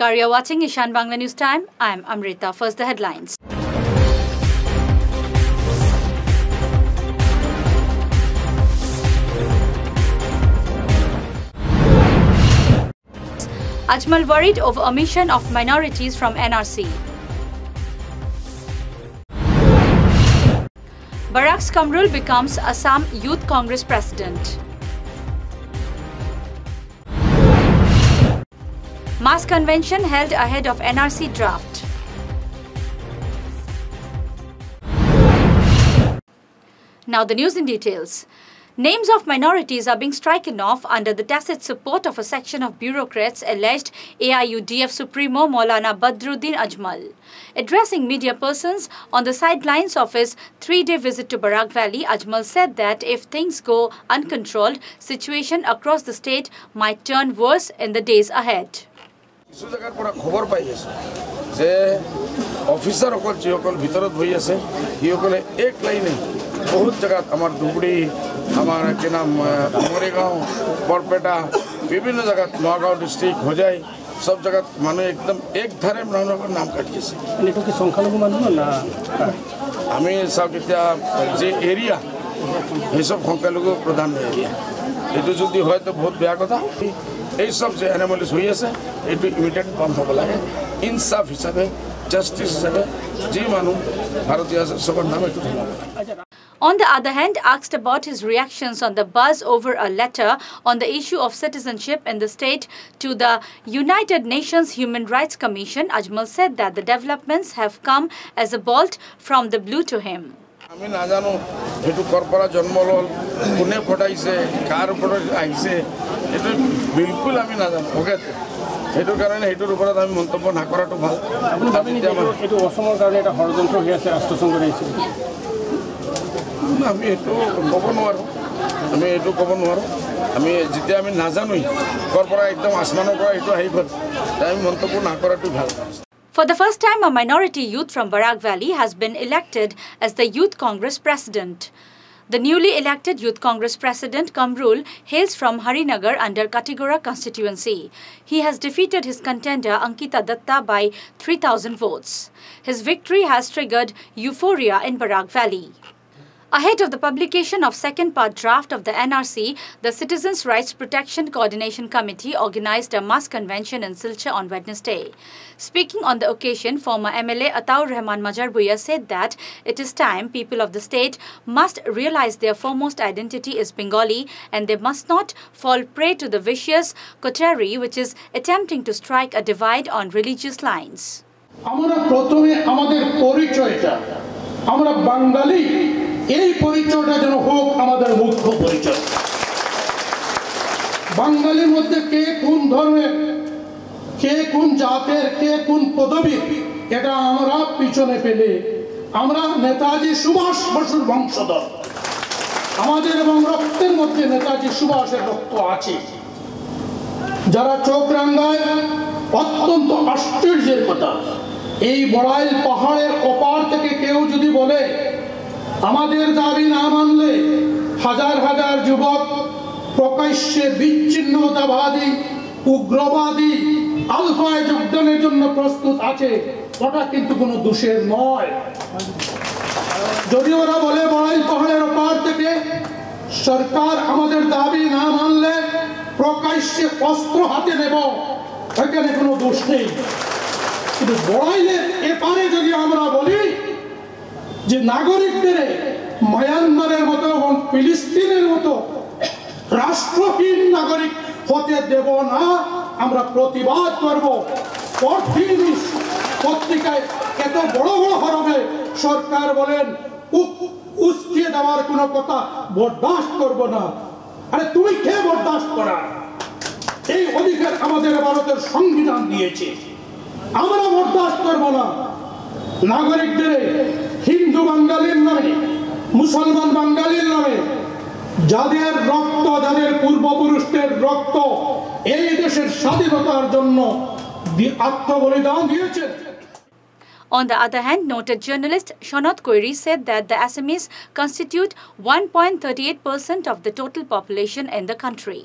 Namaskar, you're watching Ishan Bangla News Time. I'm Amrita. First, the headlines. Ajmal worried over omission of minorities from NRC. Barak Kamrul becomes Assam Youth Congress President. Mass convention held ahead of NRC draft. Now the news in details. Names of minorities are being stricken off under the tacit support of a section of bureaucrats, alleged AIUDF Supremo Maulana Badruddin Ajmal. Addressing media persons on the sidelines of his 3-day visit to Barak Valley, Ajmal said that if things go uncontrolled, situation across the state might turn worse in the days ahead. কিছু জায়গার পুরা খবর পাই গেছে যে officer অকল যেসকল ভিতৰত বহি আছে সিসকলে এক লাইনে বহুত জায়গাত আমার ধুবুৰী আমার কি নাম মৰিগাঁও বৰপেটা বিভিন্ন জায়গাত নগাঁও ডিস্ট্রিক্ট হোজাই সব জায়গাত মানুহ একদম এক ধারে মানুষের নাম কাটিছে এটা কি সংখ্যালঘু মানুহ না আমি চাওক এতিয়া যে এরিয়া এইসব সংখ্যালঘু প্রধান এরিয়া এটো যদি হয় তো বহুত বেয়া কথা এই সব যে এনিমেলিস হই আছে এটো ইমিডিয়েট বন্ধ হব লাগে ইনসাফ হিসাবে জাস্টিস হিসাবে যে মানুষ ভারতীয় সবার নাম একটু ধরা On the other hand, asked about his reactions on the buzz over a letter on the issue of citizenship in the state to the United Nations Human Rights Commission, Ajmal said that the developments have come as a bolt from the blue to him. আমি না জানো এটু করপরা জন্ম লল কোনে ফটাইছে কার উপর আইছে এটা বিলকুল আমি না জানো ওকে এটার কারণে এটার উপর আমি মন্তব্য না করাটা ভালো আপনি ভাবেন যে এটা অসমৰ কারণে এটা ষড়যন্ত্র হয়ে আছে রাষ্ট্রসংঘ রয়েছে আমি এটু কব নোৱাৰো আমি যেতিয়া আমি নাজানোই করপরা একদম আসমানৰ পৰা এটু আহি গ'ল আমি মন্তব্য না করাটা ভালো For the first time, a minority youth from Barak Valley has been elected as the Youth Congress President. The newly elected Youth Congress President, Kamrul, hails from Harinagar under Katigora constituency. He has defeated his contender, Ankita Datta, by 3,000 votes. His victory has triggered euphoria in Barak Valley. Ahead of the publication of second part draft of the NRC, the Citizens' Rights Protection Coordination Committee organized a mass convention in Silchar on Wednesday. Speaking on the occasion, former MLA Ataur Rahman Majarbuya said that it is time people of the state must realize their foremost identity is Bengali and they must not fall prey to the vicious coterie which is attempting to strike a divide on religious lines. আমরা প্রথমে আমাদের পরিচয়টা আমরা বাঙালি এই পরিচয়টা যেন হোক আমাদের মুখ্য পরিচয় বাঙালির মধ্যে কে কোন ধর্মের কে কোন জাতের কে কোন পদবীর এটা আমরা পিছনে ফেলে আমরা নেতাজি সুভাষ বসুর বংশধর আমাদের এবং রক্তের মধ্যে নেতাজি সুভাষের রক্ত আছে যারা চোখ রাঙায় অত্যন্ত আশ্চর্যের কথা এই বড়াইল পাহাড়ের ওপার থেকে কেউ যদি বলে আমাদের দাবি না মানলে হাজার হাজার যুবক প্রকাশ্যে বিচ্ছিন্নতাবাদী উগ্রবাদী আলফায় যোগদানের জন্য প্রস্তুত আছে ওটা কিন্তু কোনো দোষের নয় যদি ওরা বলে বড়াইল পাহাড়ের ওপার থেকে সরকার আমাদের দাবি না মানলে প্রকাশ্যে অস্ত্র হাতে নেব এখানে কোনো দোষ নেই কিন্তু বড়াইলের এপারে যদি আমরা বলি যে নাগরিকদের মায়ানমারের মতো এবং ফিলিস্তিনের মতো রাষ্ট্রহীন নাগরিক হতে দেব না আমরা প্রতিবাদ করব পত্রিকায় এত বড় বড় হরফে সরকার বলেন উস্কিয়ে দেওয়ার কোনো কথা বরদাস্ত করব না আরে তুমি কে বরদাস্ত করা এই অধিকার আমাদের ভারতের সংবিধান দিয়েছে আমরা বরদাস্ত করব না নাগরিকদের হিন্দু বাঙালির নামে মুসলমান বাঙালির নামে যাদের রক্ত যাদের পূর্বপুরুষদের রক্ত এই দেশের স্বাধীনতার জন্য আত্মবলিদান দিয়েছেন On the other hand, noted journalist Shonot Koiri said that the Assamese constitute 1.38% of the total population in the country.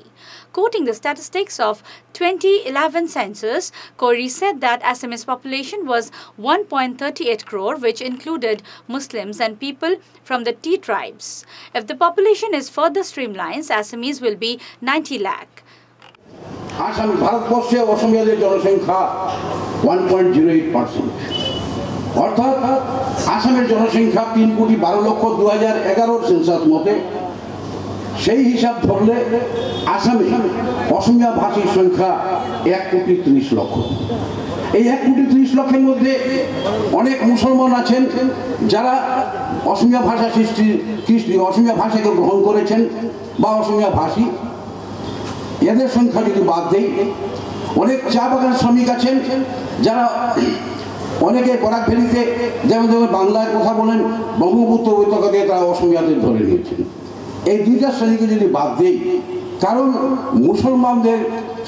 Quoting the statistics of 2011 census, Koiri said that Assamese population was 1.38 crore, which included Muslims and people from the T tribes. If the population is further streamlined, Assamese will be 90 lakh. Assam ভারতবর্ষে অসমীয়াদের জনসংখ্যা 1.08%, অর্থাৎ আসামের জনসংখ্যা 3,12,00,000 census মতে। সেই হিসাব ধরলে আসামে অসমীয়া ভাষীর সংখ্যা 1,30,00,000। এই 1,30,00,000-এর মধ্যে অনেক মুসলমান আছেন যারা অসমীয়া ভাষা অসমীয়া ভাষাকে গ্রহণ করেছেন বা অসমীয়া ভাষী। এদের সংখ্যা যদি বাদ দেই, অনেক চা বাগান শ্রমিক আছেন যারা অনেকে বরাক ভ্যালিতে যেমন বাংলায় কথা বলেন, ব্রহ্মপুত্র উপত্যকা দিয়ে তারা অসমীয়াদের ধরে নিয়েছেন। এই দুইটা শ্রেণীকে যদি বাদ দেই, কারণ মুসলমানদের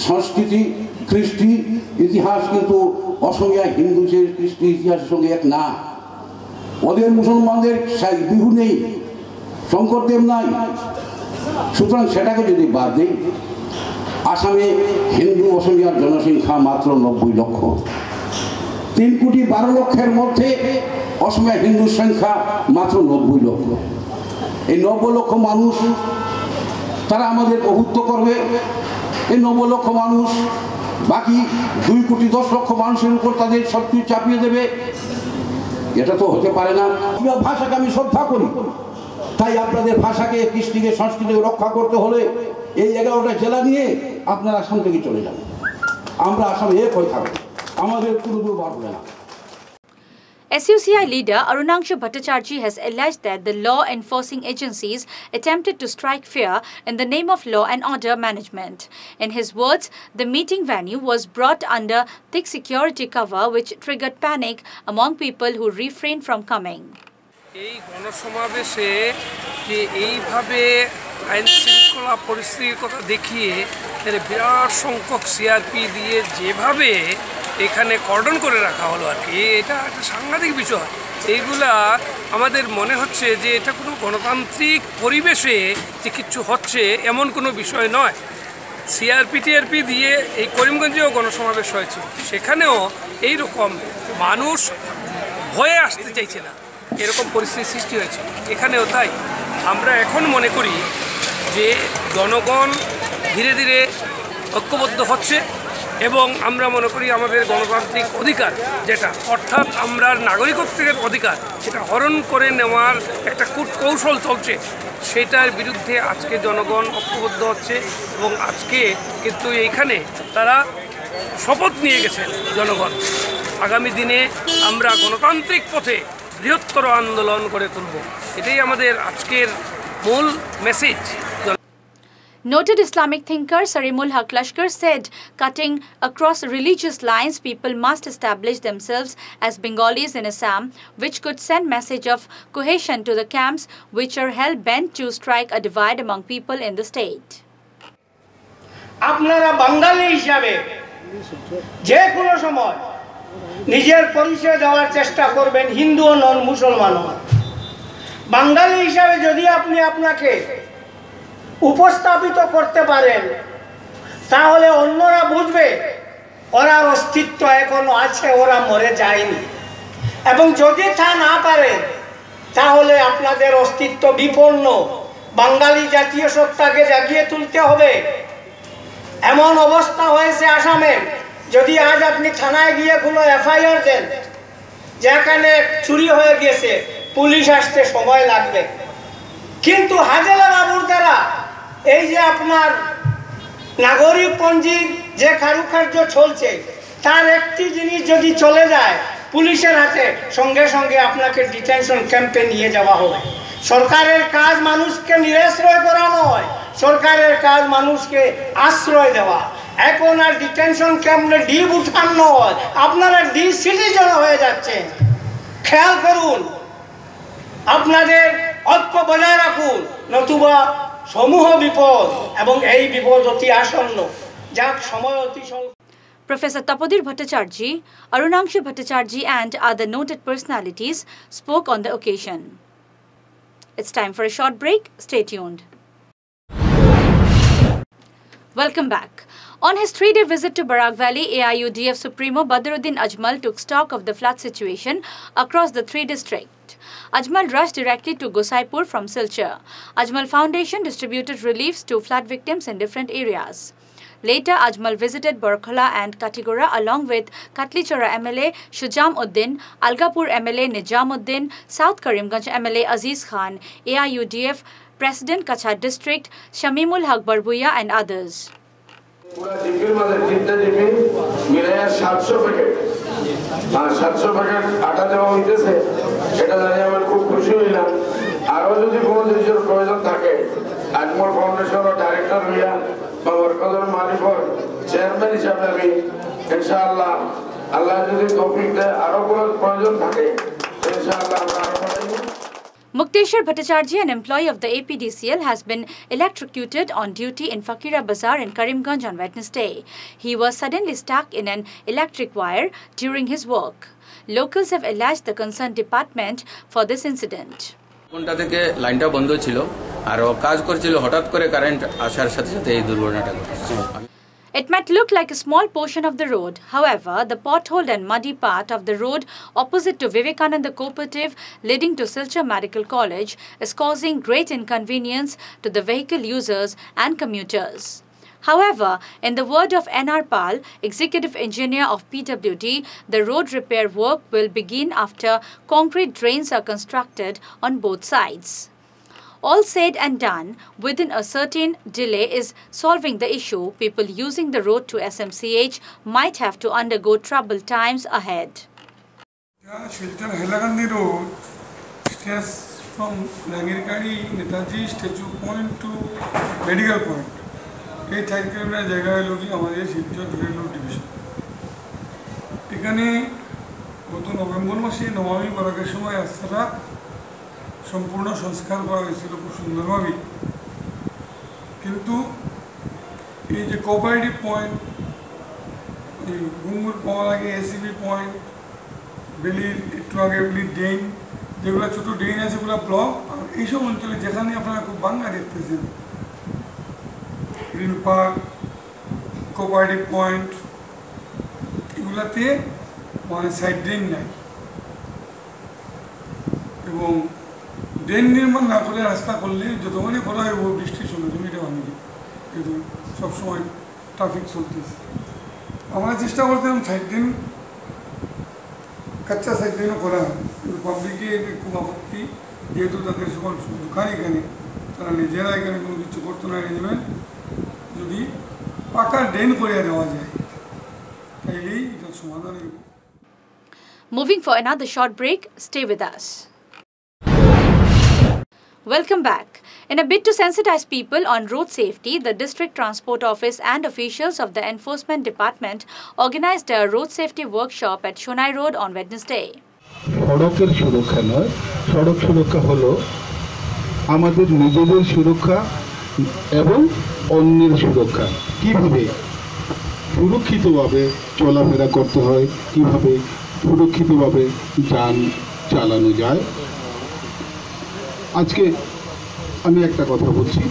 সংস্কৃতি কৃষ্টি ইতিহাস কিন্তু অসমীয়া হিন্দু কৃষ্টি ইতিহাসের সঙ্গে এক না। ওদের মুসলমানদের বিহু নেই, শঙ্করদেব নাই। সুতরাং সেটাকে যদি বাদ দিই, আসামে হিন্দু অসমীয়ার জনসংখ্যা মাত্র 90 লক্ষ। 3,12,00,000-এর মধ্যে অসমীয়া হিন্দুর সংখ্যা মাত্র 90 লক্ষ। এই 90 লক্ষ মানুষ তারা আমাদের প্রভুত্ব করবে। এই 90 লক্ষ মানুষ বাকি 2,10,00,000 মানুষের উপর তাদের সবকিছু চাপিয়ে দেবে, এটা তো হতে পারে না। ভাষাকে আমি শ্রদ্ধা করি, তাই আপনাদের ভাষাকে কৃষ্টিকে সংস্কৃতিকে রক্ষা করতে হলে এই 11টা জেলা নিয়ে আপনারা আসাম থেকে চলে যান। আমরা আসামে এক হয়ে থাকবো, আমাদের কোনো দুর্বার হবে না। SUCI leader Arunangshu Bhattacharjee has alleged that the law enforcing agencies attempted to strike fear in the name of law and order management. In his words, the meeting venue was brought under thick security cover, which triggered panic among people who refrained from coming. এই গণসমাবেশে যে এইভাবে আইন শৃঙ্খলা পরিস্থিতির কথা দেখিয়ে বিরাট সংখ্যক CRP দিয়ে যেভাবে এখানে কর্ডন করে রাখা হলো আর কি, এটা একটা সাংঘাতিক বিষয়। এইগুলা আমাদের মনে হচ্ছে যে এটা কোনো গণতান্ত্রিক পরিবেশে যে কিছু হচ্ছে এমন কোনো বিষয় নয়। টিআরপি দিয়ে এই করিমগঞ্জেও গণসমাবেশ হয়েছে, সেখানেও এই রকম মানুষ ভয়ে আসতে চাইছে না, এরকম পরিস্থিতি সৃষ্টি হয়েছে এখানেও। তাই আমরা এখন মনে করি যে জনগণ ধীরে ধীরে ঐক্যবদ্ধ হচ্ছে এবং আমরা মনে করি আমাদের গণতান্ত্রিক অধিকার যেটা, অর্থাৎ আমরা নাগরিকত্বের অধিকার, সেটা হরণ করে নেওয়ার একটা কূটকৌশল চলছে, সেটার বিরুদ্ধে আজকে জনগণ ঐক্যবদ্ধ হচ্ছে। এবং আজকে কিন্তু এইখানে তারা শপথ নিয়ে গেছেন জনগণ, আগামী দিনে আমরা গণতান্ত্রিক পথে বৃহত্তর আন্দোলন করে তুলব, এটাই আমাদের আজকের মূল message. Noted Islamic thinker Sarimul Haq Lashkar said, cutting across religious lines, people must establish themselves as Bengalis in Assam, which could send message of cohesion to the camps which are hell-bent to strike a divide among people in the state. আপনারা বাঙালি হিসাবে যে কোনো সময় নিজের পরিচয় দেওয়ার চেষ্টা করবেন, হিন্দু ও নন মুসলমান। বাঙালি হিসাবে যদি আপনি আপনাকে উপস্থাপিত করতে পারেন, তাহলে অন্যরা বুঝবে ওরার অস্তিত্ব এখনো আছে, ওরা মরে যায়নি। এবং যদি তা না পারে, তাহলে আপনাদের অস্তিত্ব বিপন্ন। বাঙালি জাতীয় সত্তাকে জাগিয়ে তুলতে হবে। এমন অবস্থা হয়েছে আসামে, যদি আজ আপনি থানায় গিয়ে কোনো এফআইআর দেন যেখানে চুরি হয়ে গেছে, পুলিশ আসতে সময় লাগবে। কিন্তু হাজেলা বাবুর দ্বারা এই যে আপনার নাগরিক পঞ্জির যে কারুকার্য চলছে, তার একটি জিনিস যদি চলে যায় পুলিশের হাতে, সঙ্গে সঙ্গে আপনাকে ডিটেনশন ক্যাম্পে নিয়ে যাওয়া হবে। সরকারের কাজ মানুষকে নিরাশ্রয় করা নয়, সরকারের কাজ মানুষকে আশ্রয় দেওয়া। এখন আর ডিটেনশন ক্যাম্পে ডিপ উঠান নয়, আপনারা ডি সিটিজেন হয়ে যাচ্ছেন। খেয়াল করুন, আপনাদের ঐক্য বজায় রাখুন, নতুবা সমূহ বিপদ, এবং এই বিপদ অতি আসন্ন। যাক, সময় অতি স্বল্প। Professor Tapadir Bhattacharjee, Arunangshu Bhattacharjee and other noted personalities spoke on the occasion. It's time for a short break. Stay tuned. Welcome back. On his 3-day visit to Barak Valley, AIUDF Supremo Badruddin Ajmal took stock of the flood situation across the 3 districts. Ajmal rushed directly to Gosaipur from Silchar. Ajmal Foundation distributed reliefs to flood victims in different areas. Later, Ajmal visited Barkhala and Katigora along with Katlichora MLA Shujam Uddin, Algapur MLA Nijam Uddin, South Karimganj MLA Aziz Khan, AIUDF President Kachar District Shamimul Haq Barbuya and others. Ajmal Foundation Director Ria, Markazar Malipur, Chairman Ishabi, Inshallah, Allah Judi Tofik, Arabul Projon Take, Inshallah. Mukteshwar Bhattacharjee, an employee of the APDCL, has been electrocuted on duty in Fakira Bazaar in Karimganj on Wednesday. He was suddenly stuck in an electric wire during his work. Locals have alleged the concerned department for this incident. ঘন্টা থেকে লাইনটা বন্ধ ছিল আর কাজ করছিল হঠাৎ করে current আসার সাথে সাথে এই দুর্ঘটনাটা ঘটেছে It might look like a small portion of the road. However, the potholed and muddy part of the road opposite to Vivekananda Cooperative leading to Silchar Medical College is causing great inconvenience to the vehicle users and commuters. However, in the word of NR Pal, Executive Engineer of PWD, the road repair work will begin after concrete drains are constructed on both sides. All said and done, within a certain delay is solving the issue. People using the road to SMCH might have to undergo troubled times ahead. Silchar Hailakandi Road stretches from Nagirkari Netaji Statue Point to Medical Point. এই 4 kilometre জায়গা হলো কি আমাদের Silchar road division. এখানে গত November মাসে নমামি বরাকের সময় রাস্তাটা সম্পূর্ণ সংস্কার করা হয়েছিল খুব সুন্দরভাবে, কিন্তু এই যে কোঅপারেটিভ পয়েন্ট, এই গুঙ্গুর পাওয়ার আগে এসিবি পয়েন্ট, বেলির একটু আগে বেলির ড্রেন, যেগুলো ছোটো ড্রেন আছে সেগুলো ব্লক। আর এইসব অঞ্চলে যেখানে আপনারা খুব বাংলা দেখতেছেন, গ্রিন পার্ক, কোঅপারেটিভ পয়েন্ট, এগুলাতে মানে সাইড ড্রেন নাই এবং ড্রেন নির্মাণ না করে রাস্তা করলে যতক্ষণই করা হয় বৃষ্টির সময় জমিটা ভাঙে যায়, কিন্তু সবসময় ট্রাফিক চলতেছে। আমরা চেষ্টা করতাম সাইড ড্রেন, কাঁচা সাইড ড্রেনও করা হয়, কিন্তু পাবলিকের খুব আপত্তি, যেহেতু তাদের সকল দোকান এখানে, তারা নিজেরা এখানে কোনো কিছু করতো না। অ্যারেঞ্জমেন্ট যদি পাকা ড্রেন করে দেওয়া যায় তাইলেই এটা সমাধান হবে। Moving for another short break, stay with us. Welcome back. In a bid to sensitize people on road safety, the District Transport Office and officials of the Enforcement Department organized a road safety workshop at Shonai Road on Wednesday. সড়কের সুরক্ষা নয়, সড়ক সুরক্ষা হলো আমাদের নিজেদের সুরক্ষা এবং অন্যের সুরক্ষা। কিভাবে সুরক্ষিতভাবে চলাফেরা করতে হয়, কিভাবে সুরক্ষিতভাবে যান চালানো যায়। আজকে আমি একটা কথা বলছি,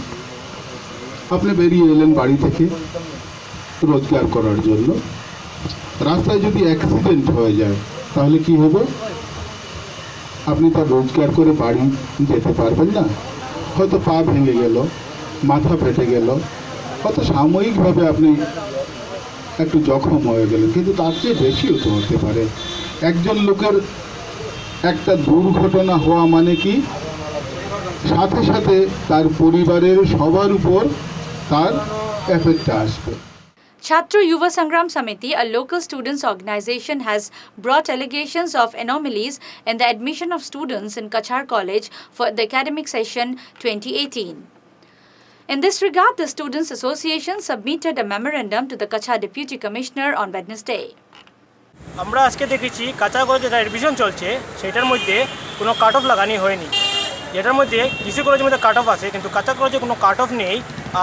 আপনি বেরিয়ে এলেন বাড়ি থেকে রোজগার করার জন্য, রাস্তায় যদি অ্যাক্সিডেন্ট হয়ে যায় তাহলে কি হবে? আপনি তার রোজগার করে বাড়ি যেতে পারবেন না। হয়তো পা ভেঙে গেল, মাথা ফেটে গেল, হয়তো সাময়িকভাবে আপনি একটু জখম হয়ে গেলেন, কিন্তু তার চেয়ে বেশিও তো হতে পারে। একজন লোকের একটা দুর্ঘটনা হওয়া মানে কি সাথে সাথে তার পরিবারের সবার উপর তার এফেক্ট আসবে। Chhatra Yuva Sangram Samiti, a local students organization, has brought allegations of anomalies in the admission of students in Kachar College for the academic session 2018. In this regard, the Students Association submitted a memorandum to the Kachar Deputy Commissioner on Wednesday. আমরা আজকে দেখেছি কাঁচা কলেজে যেটা admission চলছে সেটার মধ্যে কোনো কাট অফ লাগানি হয়নি, যেটার মধ্যে কৃষি কলেজের মধ্যে কাট অফ আছে কিন্তু কাঁচা কলেজে কোনো কাট অফ নেই।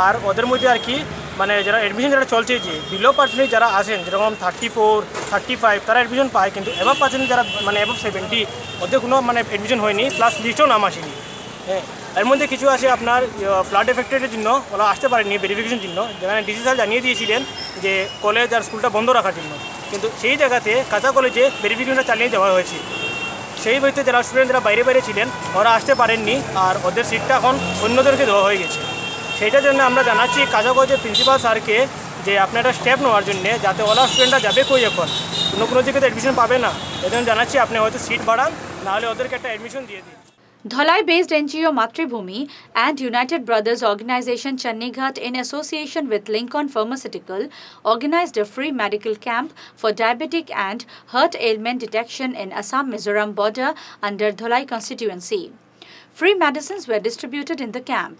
আর ওদের মধ্যে আর কি মানে যারা অ্যাডমিশন যারা চলছে যে বিলো পার্সেন্টেজ যারা আছেন যেরকম 34, 35 তারা অ্যাডমিশন পায়, কিন্তু অ্যাবাভ পার্সেন্টেজ যারা মানে অ্যাবাভ 70 মধ্যে কোনো মানে অ্যাডমিশন হয়নি, প্লাস লিস্টও নাম আসেনি। হ্যাঁ, এর মধ্যে কিছু আছে আপনার ফ্লাড এফেক্টেডের জন্য ওরা আসতে পারেনি ভেরিফিকেশন জন্য, যেখানে ডিসি স্যার জানিয়ে দিয়েছিলেন যে কলেজ আর স্কুলটা বন্ধ রাখার জন্য, কিন্তু সেই জায়গাতে কাঁচা কলেজে ভেরিফিকেশনটা চালিয়ে যাওয়া হয়েছে। সেই বইতে যারা স্টুডেন্ট যারা বাইরে ছিলেন ওরা আসতে পারেননি, আর ওদের সিটটা এখন অন্যদেরকে দেওয়া হয়ে গেছে। সেইটার জন্য আমরা জানাচ্ছি কাঁচা কলেজের প্রিন্সিপাল স্যারকে যে আপনার একটা স্টেপ নেওয়ার জন্য, যাতে ওলা স্টুডেন্টরা যাবে কই এখন কোনো দিকে তো অ্যাডমিশন পাবে না, এজন্য জানাচ্ছি আপনি হয়তো সিট বাড়ান, নাহলে ওদেরকে একটা অ্যাডমিশন দিয়ে দিন। Dhalai-based NGO Matribhumi and United Brothers Organization Chandigarh, in association with Lincoln Pharmaceutical, organized a free medical camp for diabetic and heart ailment detection in Assam-Mizoram border under Dhalai constituency. Free medicines were distributed in the camp.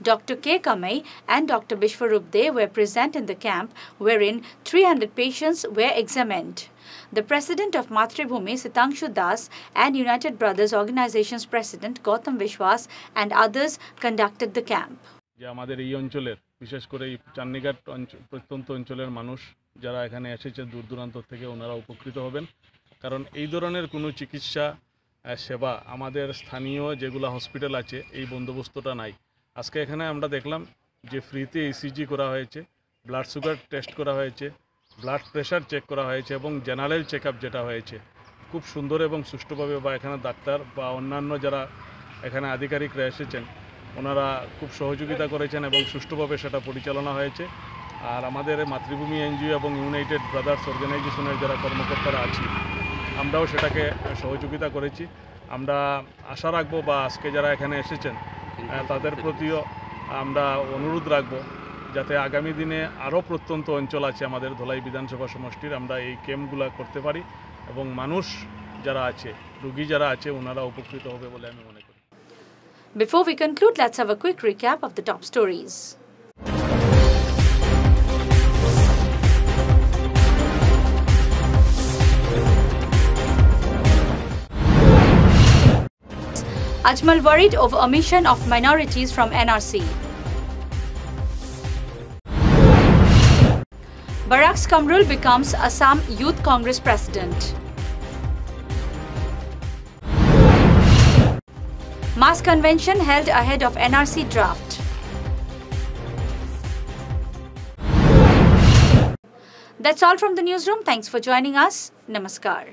Dr. K. Kamai and Dr. Bishwarup De were present in the camp, wherein 300 patients were examined. The president of Matribhumi, Sitangshu Das, and United Brothers Organization's president, Gautam Vishwas, and others conducted the camp. যে আমাদের এই অঞ্চলের বিশেষ করে এই চান্নিঘাট প্রত্যন্ত অঞ্চলের মানুষ যারা এখানে এসেছে দূর দূরান্ত থেকে, ওনারা উপকৃত হবেন, কারণ এই ধরনের কোনো চিকিৎসা সেবা আমাদের স্থানীয় যেগুলো হসপিটাল আছে এই বন্দোবস্তটা নাই। আজকে এখানে আমরা দেখলাম যে ফ্রিতে ইসিজি করা হয়েছে, ব্লাড সুগার টেস্ট করা হয়েছে, ব্লাড প্রেশার চেক করা হয়েছে এবং জেনারেল চেক আপ যেটা হয়েছে খুব সুন্দর এবং সুষ্ঠুভাবে, বা এখানে ডাক্তার বা অন্যান্য যারা এখানে আধিকারিকরা এসেছেন ওনারা খুব সহযোগিতা করেছেন এবং সুষ্ঠুভাবে সেটা পরিচালনা হয়েছে। আর আমাদের মাতৃভূমি এনজিও এবং ইউনাইটেড ব্রাদার্স অর্গানাইজেশনের যারা কর্মকর্তারা আছি আমরাও সেটাকে সহযোগিতা করেছি। আমরা আশা রাখবো বা আজকে যারা এখানে এসেছেন তাদের প্রতিও আমরা অনুরোধ রাখবো যাতে আগামী দিনে আরও প্রত্যন্ত অঞ্চল আছে আমাদের ধলাই বিধানসভা সমষ্টির, আমরা এই ক্যাম্পগুলো করতে পারি এবং মানুষ যারা আছে, রোগী যারা আছে ওনারা উপকৃত হবে বলে আমি মনে করি। Before we conclude, let's have a quick recap of the top stories. Ajmal worried over omission of minorities from NRC. Barak Kamrul becomes Assam Youth Congress President. Mass convention held ahead of NRC draft. That's all from the newsroom. Thanks for joining us. Namaskar.